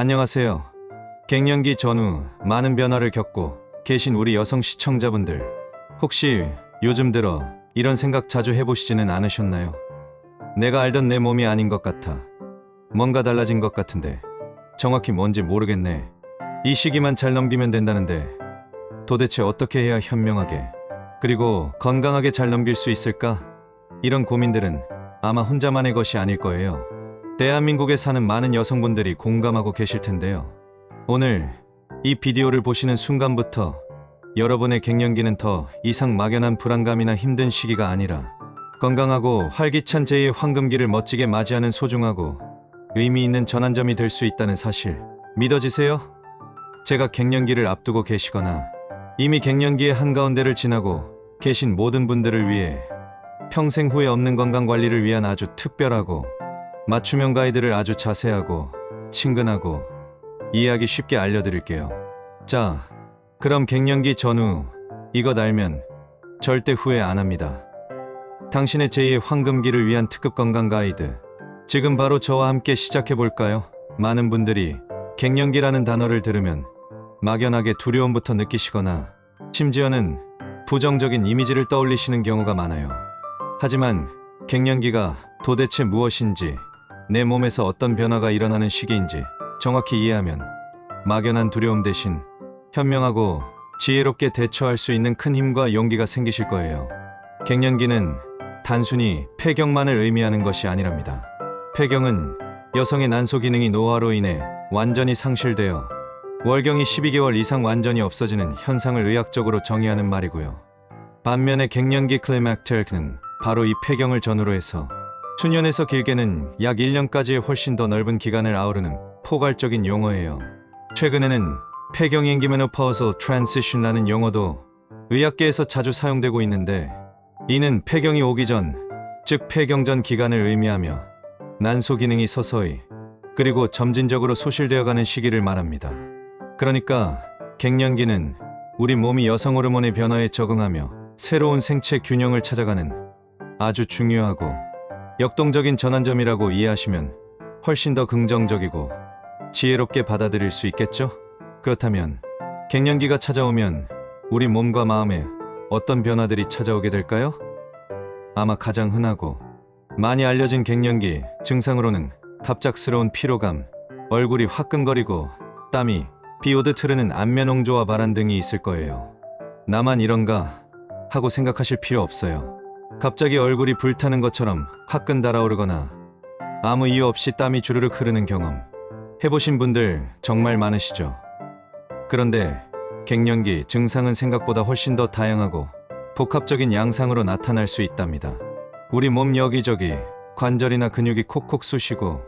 안녕하세요. 갱년기 전후 많은 변화를 겪고 계신 우리 여성 시청자분들, 혹시 요즘 들어 이런 생각 자주 해보시지는 않으셨나요? 내가 알던 내 몸이 아닌 것 같아. 뭔가 달라진 것 같은데 정확히 뭔지 모르겠네. 이 시기만 잘 넘기면 된다는데 도대체 어떻게 해야 현명하게 그리고 건강하게 잘 넘길 수 있을까? 이런 고민들은 아마 혼자만의 것이 아닐 거예요. 대한민국에 사는 많은 여성분들이 공감하고 계실 텐데요. 오늘 이 비디오를 보시는 순간부터 여러분의 갱년기는 더 이상 막연한 불안감이나 힘든 시기가 아니라 건강하고 활기찬 제2의 황금기를 멋지게 맞이하는 소중하고 의미 있는 전환점이 될 수 있다는 사실 믿어지세요? 제가 갱년기를 앞두고 계시거나 이미 갱년기의 한가운데를 지나고 계신 모든 분들을 위해 평생 후회 없는 건강관리를 위한 아주 특별하고 맞춤형 가이드를 아주 자세하고 친근하고 이해하기 쉽게 알려드릴게요. 자, 그럼 갱년기 전후 이것 알면 절대 후회 안 합니다. 당신의 제2의 황금기를 위한 특급 건강 가이드, 지금 바로 저와 함께 시작해볼까요? 많은 분들이 갱년기라는 단어를 들으면 막연하게 두려움부터 느끼시거나 심지어는 부정적인 이미지를 떠올리시는 경우가 많아요. 하지만 갱년기가 도대체 무엇인지, 내 몸에서 어떤 변화가 일어나는 시기인지 정확히 이해하면 막연한 두려움 대신 현명하고 지혜롭게 대처할 수 있는 큰 힘과 용기가 생기실 거예요. 갱년기는 단순히 폐경만을 의미하는 것이 아니랍니다. 폐경은 여성의 난소 기능이 노화로 인해 완전히 상실되어 월경이 12개월 이상 완전히 없어지는 현상을 의학적으로 정의하는 말이고요. 반면에 갱년기 클라이맥터는 바로 이 폐경을 전후로 해서 수년에서 길게는 약 1년까지의 훨씬 더 넓은 기간을 아우르는 포괄적인 용어예요. 최근에는 폐경행기 메노파우스 트랜지션이라는 용어도 의학계에서 자주 사용되고 있는데, 이는 폐경이 오기 전, 즉 폐경 전 기간을 의미하며 난소 기능이 서서히 그리고 점진적으로 소실되어가는 시기를 말합니다. 그러니까 갱년기는 우리 몸이 여성 호르몬의 변화에 적응하며 새로운 생체 균형을 찾아가는 아주 중요하고 역동적인 전환점이라고 이해하시면 훨씬 더 긍정적이고 지혜롭게 받아들일 수 있겠죠? 그렇다면 갱년기가 찾아오면 우리 몸과 마음에 어떤 변화들이 찾아오게 될까요? 아마 가장 흔하고 많이 알려진 갱년기 증상으로는 갑작스러운 피로감, 얼굴이 화끈거리고 땀이 비오듯 흐르는 안면 홍조와 발한 등이 있을 거예요. 나만 이런가 하고 생각하실 필요 없어요. 갑자기 얼굴이 불타는 것처럼 화끈 달아오르거나 아무 이유 없이 땀이 주르륵 흐르는 경험 해보신 분들 정말 많으시죠? 그런데 갱년기 증상은 생각보다 훨씬 더 다양하고 복합적인 양상으로 나타날 수 있답니다. 우리 몸 여기저기 관절이나 근육이 콕콕 쑤시고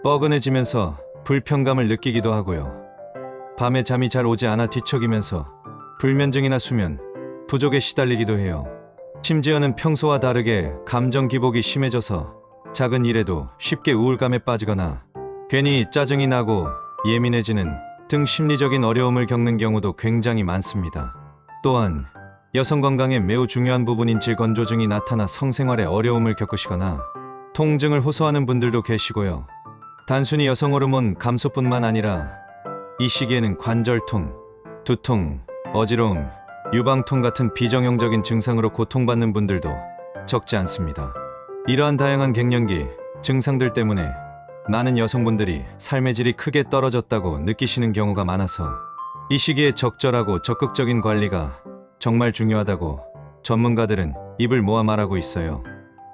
뻐근해지면서 불편감을 느끼기도 하고요. 밤에 잠이 잘 오지 않아 뒤척이면서 불면증이나 수면 부족에 시달리기도 해요. 심지어는 평소와 다르게 감정 기복이 심해져서 작은 일에도 쉽게 우울감에 빠지거나 괜히 짜증이 나고 예민해지는 등 심리적인 어려움을 겪는 경우도 굉장히 많습니다. 또한 여성 건강에 매우 중요한 부분인 질건조증이 나타나 성생활에 어려움을 겪으시거나 통증을 호소하는 분들도 계시고요. 단순히 여성 호르몬 감소뿐만 아니라 이 시기에는 관절통, 두통, 어지러움, 유방통 같은 비정형적인 증상으로 고통받는 분들도 적지 않습니다. 이러한 다양한 갱년기 증상들 때문에 많은 여성분들이 삶의 질이 크게 떨어졌다고 느끼시는 경우가 많아서 이 시기에 적절하고 적극적인 관리가 정말 중요하다고 전문가들은 입을 모아 말하고 있어요.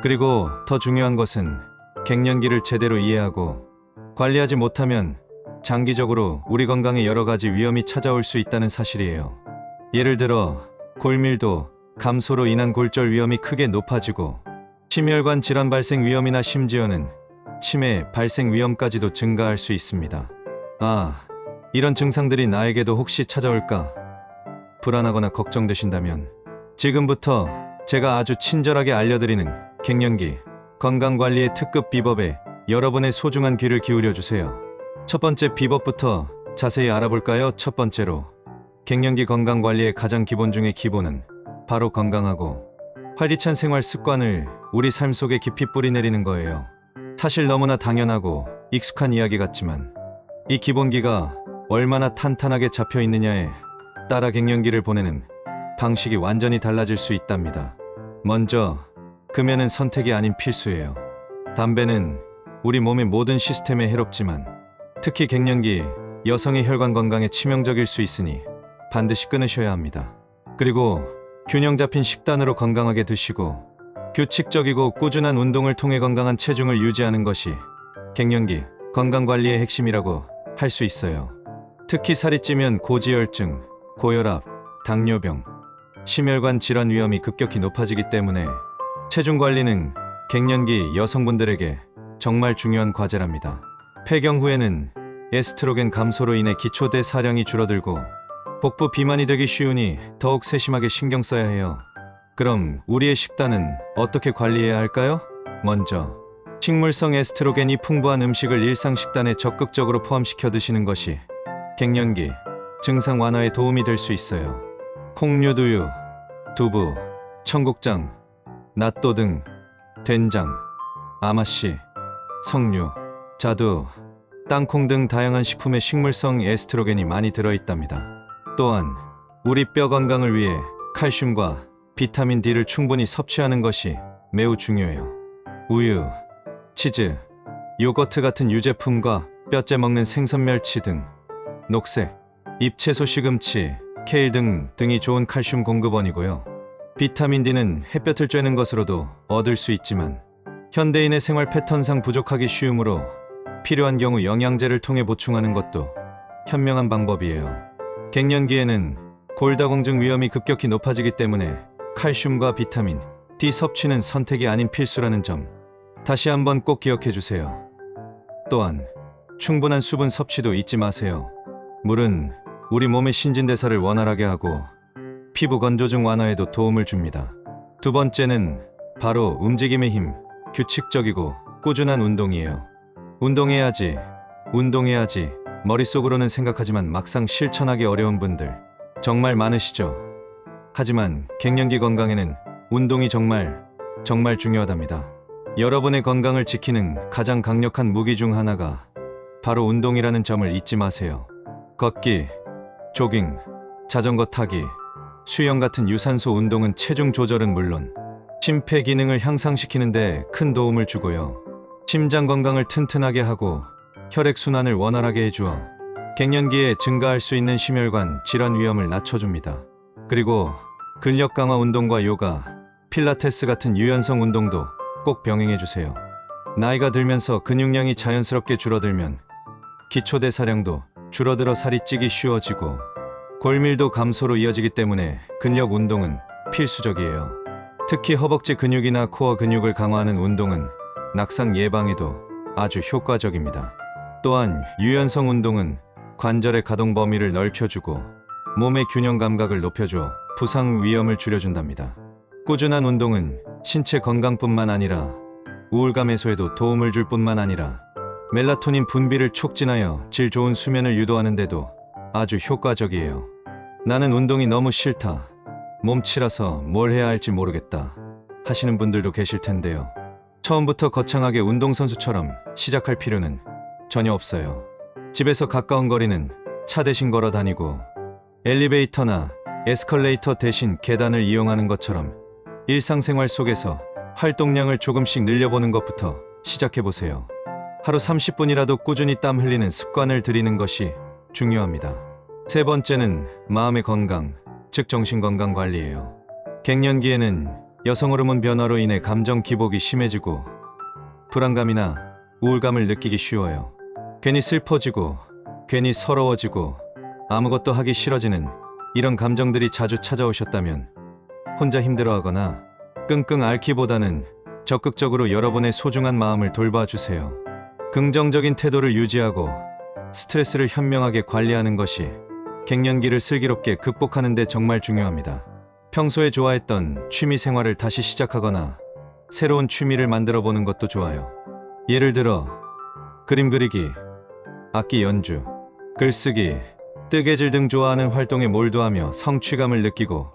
그리고 더 중요한 것은 갱년기를 제대로 이해하고 관리하지 못하면 장기적으로 우리 건강에 여러 가지 위험이 찾아올 수 있다는 사실이에요. 예를 들어 골밀도 감소로 인한 골절 위험이 크게 높아지고 심혈관 질환 발생 위험이나 심지어는 치매 발생 위험까지도 증가할 수 있습니다. 이런 증상들이 나에게도 혹시 찾아올까 불안하거나 걱정되신다면 지금부터 제가 아주 친절하게 알려드리는 갱년기 건강관리의 특급 비법에 여러분의 소중한 귀를 기울여 주세요. 첫 번째 비법부터 자세히 알아볼까요? 첫 번째로 갱년기 건강관리의 가장 기본 중의 기본은 바로 건강하고 활기찬 생활 습관을 우리 삶 속에 깊이 뿌리내리는 거예요. 사실 너무나 당연하고 익숙한 이야기 같지만 이 기본기가 얼마나 탄탄하게 잡혀 있느냐에 따라 갱년기를 보내는 방식이 완전히 달라질 수 있답니다. 먼저, 금연은 선택이 아닌 필수예요. 담배는 우리 몸의 모든 시스템에 해롭지만 특히 갱년기 여성의 혈관 건강에 치명적일 수 있으니 반드시 끊으셔야 합니다. 그리고 균형 잡힌 식단으로 건강하게 드시고 규칙적이고 꾸준한 운동을 통해 건강한 체중을 유지하는 것이 갱년기 건강관리의 핵심이라고 할 수 있어요. 특히 살이 찌면 고지혈증, 고혈압, 당뇨병, 심혈관 질환 위험이 급격히 높아지기 때문에 체중 관리는 갱년기 여성분들에게 정말 중요한 과제랍니다. 폐경 후에는 에스트로겐 감소로 인해 기초 대사량이 줄어들고 복부 비만이 되기 쉬우니 더욱 세심하게 신경 써야 해요. 그럼 우리의 식단은 어떻게 관리해야 할까요? 먼저 식물성 에스트로겐이 풍부한 음식을 일상 식단에 적극적으로 포함시켜 드시는 것이 갱년기 증상 완화에 도움이 될 수 있어요. 콩류두유, 두부, 청국장, 낫또 등 된장, 아마씨, 석류, 자두, 땅콩 등 다양한 식품에 식물성 에스트로겐이 많이 들어있답니다. 또한 우리 뼈 건강을 위해 칼슘과 비타민 D를 충분히 섭취하는 것이 매우 중요해요. 우유, 치즈, 요거트 같은 유제품과 뼈째 먹는 생선, 멸치 등 녹색, 잎채소, 시금치, 케일 등이 좋은 칼슘 공급원이고요. 비타민 D는 햇볕을 쬐는 것으로도 얻을 수 있지만 현대인의 생활 패턴상 부족하기 쉬우므로 필요한 경우 영양제를 통해 보충하는 것도 현명한 방법이에요. 갱년기에는 골다공증 위험이 급격히 높아지기 때문에 칼슘과 비타민 D 섭취는 선택이 아닌 필수라는 점 다시 한번 꼭 기억해 주세요. 또한 충분한 수분 섭취도 잊지 마세요. 물은 우리 몸의 신진대사를 원활하게 하고 피부 건조증 완화에도 도움을 줍니다. 두 번째는 바로 움직임의 힘, 규칙적이고 꾸준한 운동이에요. 운동해야지 머릿속으로는 생각하지만 막상 실천하기 어려운 분들 정말 많으시죠? 하지만 갱년기 건강에는 운동이 정말 중요하답니다. 여러분의 건강을 지키는 가장 강력한 무기 중 하나가 바로 운동이라는 점을 잊지 마세요. 걷기, 조깅, 자전거 타기, 수영 같은 유산소 운동은 체중 조절은 물론 심폐 기능을 향상시키는 데 큰 도움을 주고요. 심장 건강을 튼튼하게 하고 혈액순환을 원활하게 해주어 갱년기에 증가할 수 있는 심혈관 질환 위험을 낮춰줍니다. 그리고 근력 강화 운동과 요가, 필라테스 같은 유연성 운동도 꼭 병행해주세요. 나이가 들면서 근육량이 자연스럽게 줄어들면 기초대사량도 줄어들어 살이 찌기 쉬워지고 골밀도 감소로 이어지기 때문에 근력 운동은 필수적이에요. 특히 허벅지 근육이나 코어 근육을 강화하는 운동은 낙상 예방에도 아주 효과적입니다. 또한 유연성 운동은 관절의 가동 범위를 넓혀주고 몸의 균형 감각을 높여줘 부상 위험을 줄여준답니다. 꾸준한 운동은 신체 건강뿐만 아니라 우울감 해소에도 도움을 줄 뿐만 아니라 멜라토닌 분비를 촉진하여 질 좋은 수면을 유도하는 데도 아주 효과적이에요. 나는 운동이 너무 싫다, 몸치라서 뭘 해야 할지 모르겠다 하시는 분들도 계실 텐데요. 처음부터 거창하게 운동선수처럼 시작할 필요는 전혀 없어요. 집에서 가까운 거리는 차 대신 걸어 다니고 엘리베이터나 에스컬레이터 대신 계단을 이용하는 것처럼 일상생활 속에서 활동량을 조금씩 늘려보는 것부터 시작해보세요. 하루 30분이라도 꾸준히 땀 흘리는 습관을 들이는 것이 중요합니다. 세 번째는 마음의 건강, 즉 정신건강 관리예요. 갱년기에는 여성 호르몬 변화로 인해 감정 기복이 심해지고 불안감이나 우울감을 느끼기 쉬워요. 괜히 슬퍼지고 괜히 서러워지고 아무것도 하기 싫어지는 이런 감정들이 자주 찾아오셨다면 혼자 힘들어하거나 끙끙 앓기보다는 적극적으로 여러분의 소중한 마음을 돌봐주세요. 긍정적인 태도를 유지하고 스트레스를 현명하게 관리하는 것이 갱년기를 슬기롭게 극복하는 데 정말 중요합니다. 평소에 좋아했던 취미 생활을 다시 시작하거나 새로운 취미를 만들어 보는 것도 좋아요. 예를 들어 그림 그리기, 악기 연주, 글쓰기, 뜨개질 등 좋아하는 활동에 몰두하며 성취감을 느끼고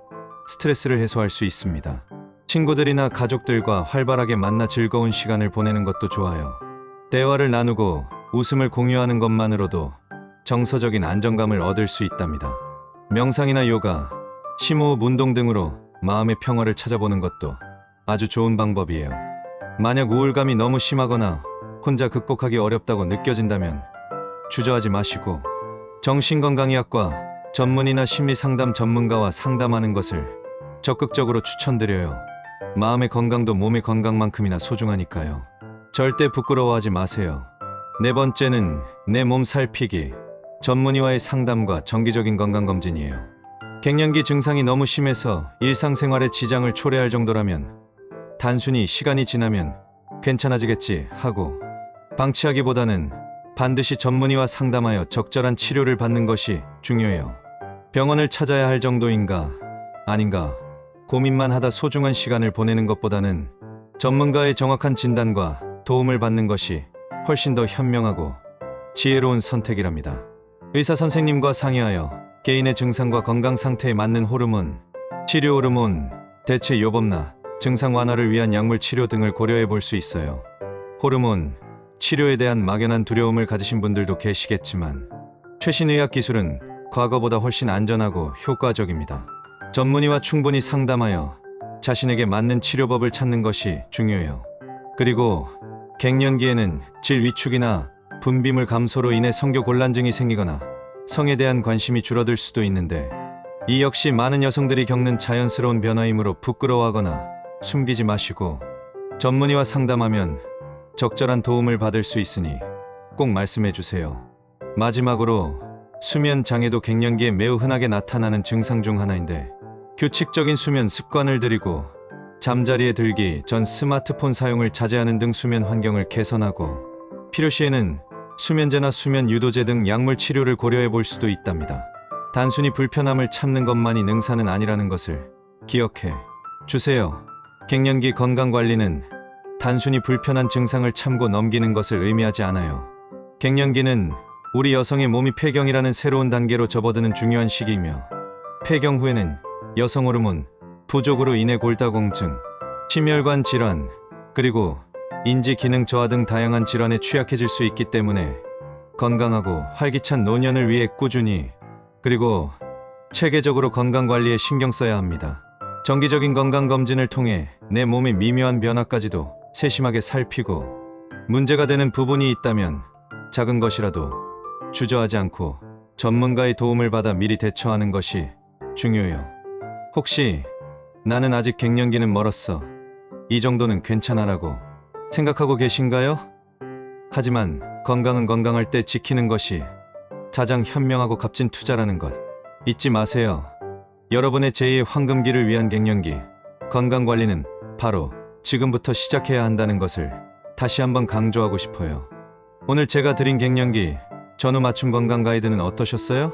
스트레스를 해소할 수 있습니다. 친구들이나 가족들과 활발하게 만나 즐거운 시간을 보내는 것도 좋아요. 대화를 나누고 웃음을 공유하는 것만으로도 정서적인 안정감을 얻을 수 있답니다. 명상이나 요가, 심호흡 운동 등으로 마음의 평화를 찾아보는 것도 아주 좋은 방법이에요. 만약 우울감이 너무 심하거나 혼자 극복하기 어렵다고 느껴진다면 주저하지 마시고 정신건강의학과 전문의나 심리상담 전문가와 상담하는 것을 적극적으로 추천드려요. 마음의 건강도 몸의 건강만큼이나 소중하니까요. 절대 부끄러워하지 마세요. 네 번째는 내 몸 살피기, 전문의와의 상담과 정기적인 건강검진이에요. 갱년기 증상이 너무 심해서 일상생활에 지장을 초래할 정도라면 단순히 시간이 지나면 괜찮아지겠지 하고 방치하기보다는 반드시 전문의와 상담하여 적절한 치료를 받는 것이 중요해요. 병원을 찾아야 할 정도인가 아닌가 고민만 하다 소중한 시간을 보내는 것보다는 전문가의 정확한 진단과 도움을 받는 것이 훨씬 더 현명하고 지혜로운 선택이랍니다. 의사 선생님과 상의하여 개인의 증상과 건강 상태에 맞는 호르몬, 치료 호르몬, 대체 요법나 증상 완화를 위한 약물 치료 등을 고려해 볼 수 있어요. 호르몬 치료에 대한 막연한 두려움을 가지신 분들도 계시겠지만 최신 의학 기술은 과거보다 훨씬 안전하고 효과적입니다. 전문의와 충분히 상담하여 자신에게 맞는 치료법을 찾는 것이 중요해요. 그리고 갱년기에는 질 위축이나 분비물 감소로 인해 성교 곤란증이 생기거나 성에 대한 관심이 줄어들 수도 있는데 이 역시 많은 여성들이 겪는 자연스러운 변화이므로 부끄러워하거나 숨기지 마시고 전문의와 상담하면 적절한 도움을 받을 수 있으니 꼭 말씀해 주세요. 마지막으로 수면 장애도 갱년기에 매우 흔하게 나타나는 증상 중 하나인데 규칙적인 수면 습관을 들이고 잠자리에 들기 전 스마트폰 사용을 자제하는 등 수면 환경을 개선하고 필요시에는 수면제나 수면 유도제 등 약물 치료를 고려해 볼 수도 있답니다. 단순히 불편함을 참는 것만이 능사는 아니라는 것을 기억해 주세요. 갱년기 건강관리는 단순히 불편한 증상을 참고 넘기는 것을 의미하지 않아요. 갱년기는 우리 여성의 몸이 폐경이라는 새로운 단계로 접어드는 중요한 시기이며 폐경 후에는 여성 호르몬 부족으로 인해 골다공증, 심혈관 질환, 그리고 인지 기능 저하 등 다양한 질환에 취약해질 수 있기 때문에 건강하고 활기찬 노년을 위해 꾸준히 그리고 체계적으로 건강관리에 신경 써야 합니다. 정기적인 건강검진을 통해 내 몸의 미묘한 변화까지도 세심하게 살피고 문제가 되는 부분이 있다면 작은 것이라도 주저하지 않고 전문가의 도움을 받아 미리 대처하는 것이 중요해요. 혹시 나는 아직 갱년기는 멀었어, 이 정도는 괜찮아라고 생각하고 계신가요? 하지만 건강은 건강할 때 지키는 것이 가장 현명하고 값진 투자라는 것 잊지 마세요. 여러분의 제2의 황금기를 위한 갱년기 건강관리는 바로 지금부터 시작해야 한다는 것을 다시 한번 강조하고 싶어요. 오늘 제가 드린 갱년기 전후 맞춤 건강 가이드는 어떠셨어요?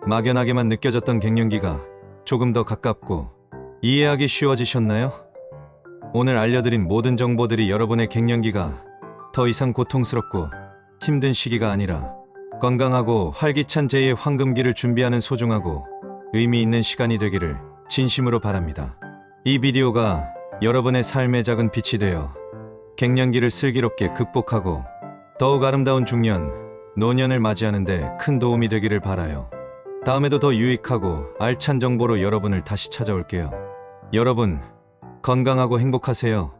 막연하게만 느껴졌던 갱년기가 조금 더 가깝고 이해하기 쉬워지셨나요? 오늘 알려드린 모든 정보들이 여러분의 갱년기가 더 이상 고통스럽고 힘든 시기가 아니라 건강하고 활기찬 제2의 황금기를 준비하는 소중하고 의미 있는 시간이 되기를 진심으로 바랍니다. 이 비디오가 여러분의 삶의 작은 빛이 되어 갱년기를 슬기롭게 극복하고 더욱 아름다운 중년, 노년을 맞이하는 데 큰 도움이 되기를 바라요. 다음에도 더 유익하고 알찬 정보로 여러분을 다시 찾아올게요. 여러분, 건강하고 행복하세요.